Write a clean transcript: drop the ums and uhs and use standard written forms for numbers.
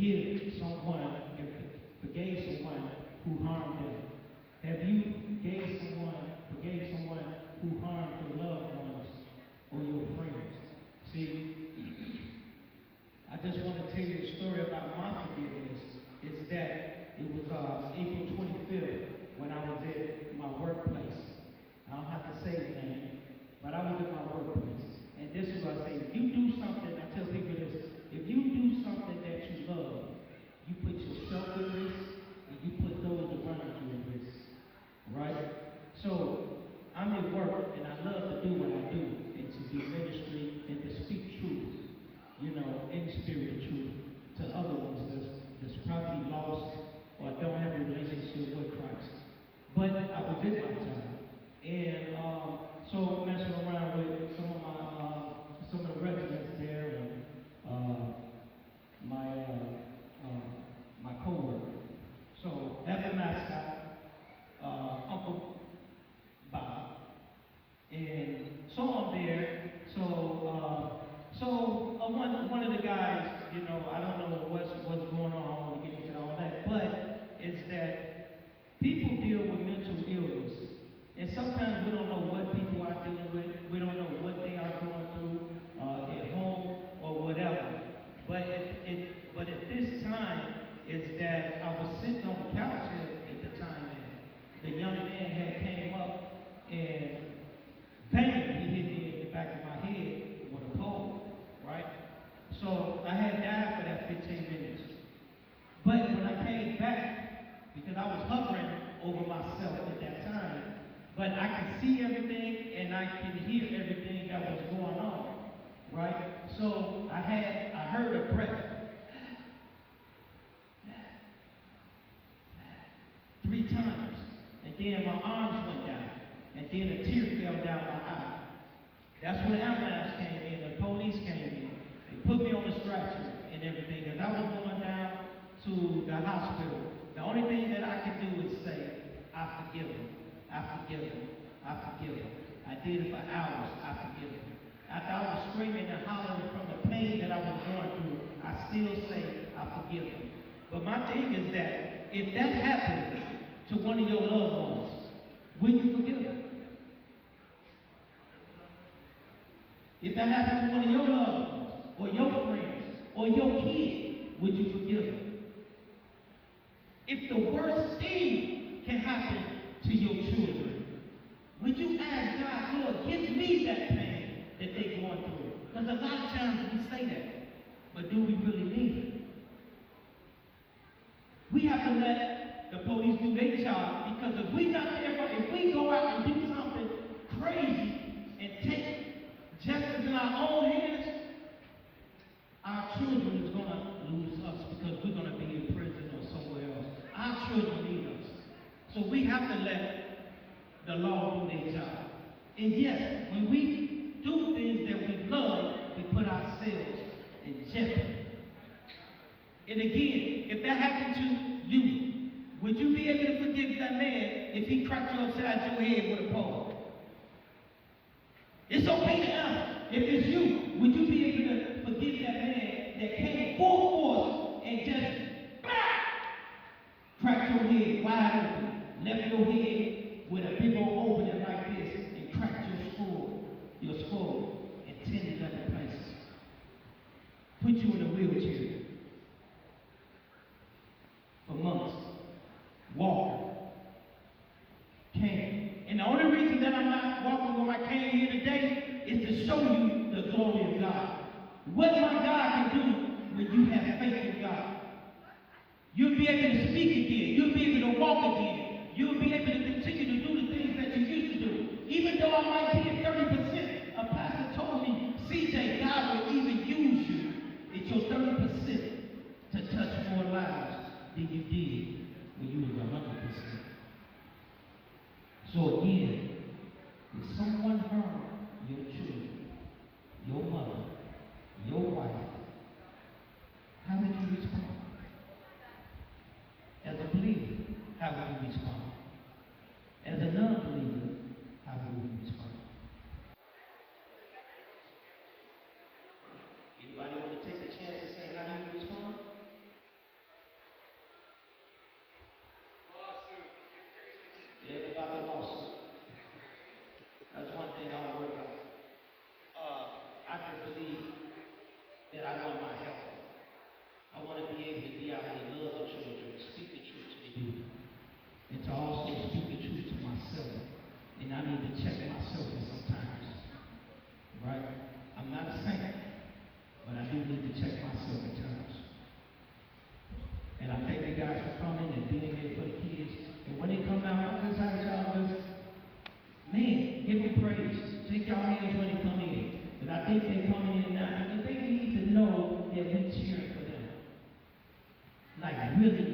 forgave someone who harmed them? Have you forgave someone who harmed your loved ones or your friends? See, I just want to tell you a story about my forgiveness. It's that it was April 25th when I was at my workplace. I don't have to say his name, but I was at my workplace. And this is what I say, if you do something, I tell people this, if you do something that you love, you put yourself at risk, and you put those around you at risk, right? So, I'm at work, and I love to do what I do, and to do ministry, and to speak truth, in spirit truth, to other ones that's probably lost, or don't have a relationship with Christ. But I was in my time, and so messing around with some of the residents there, and my co-worker. So that's the mascot, Uncle Bob, and so I'm there. So one of the guys, I don't know what's going on. I don't want to get into all that, but it's that people deal with mental illness, and sometimes we don't know what people are dealing with. We don't know what they are going through at home or whatever. But at this time, is that I was sitting on the couch at the time, and the young man had came up and bang, he hit me in the back of my head with a pole, right? So I had died for that 15 minutes. But when I came back, because I was hovering over myself at that time, but I could see everything and I could hear everything that was going on, right? So I heard a breath. 3 times. And then my arms went down. And then a tear fell down my eye. That's when the ambulance came in, the police came in. They put me on the stretcher and everything. As I was going down to the hospital, the only thing that I could do is say, I forgive him. I forgive him. I forgive him. I did it for hours. I forgive him. After I was screaming and hollering from the pain that I was going through, I still say, I forgive him. But my thing is that if that happened to one of your loved ones, will you forgive them? If that happened to one of your loved ones, or your friends, or your kid, would you forgive them? If the worst thing can happen to your children, would you ask God, Lord, give me that pain that they're going through? Because a lot of times we say that, but do we really mean it? We have to let the police do their job, because if we go out and do something crazy and take justice in our own hands, our children is going to lose us because we're going to be in prison or somewhere else. Our children need us. So we have to let the law do their job. And yes, when we do things that we love, we put ourselves in jeopardy. And again, if that happened to you, would you be able to forgive that man if he cracked you upside your head with a pole? It's okay to ask. If it's you, would you be able to forgive that man that came full force and just cracked your head wide open, left your head with a big old opening like this, and cracked your skull, and 10 other places? Put you in a wheelchair for months, walking, cane. And the only reason that I'm not walking with my cane here today is to show you the glory of God. What my God can do when you have faith in God. You'll be able to speak again. You'll be able to walk again. You'll be able to continue to do the things that you used to do. Even though I might be at 30%, a pastor told me, CJ, God will even use you. It's your 30% to touch more lives than you did when you was 100%. So again, if someone harmed your children, your mother, your wife, how would you respond? As a believer, how would you respond? As a non-believer, how would you respond? Anybody want to take a chance and say how you respond? think they're coming in now, because they need to know that we're cheering for them. Like really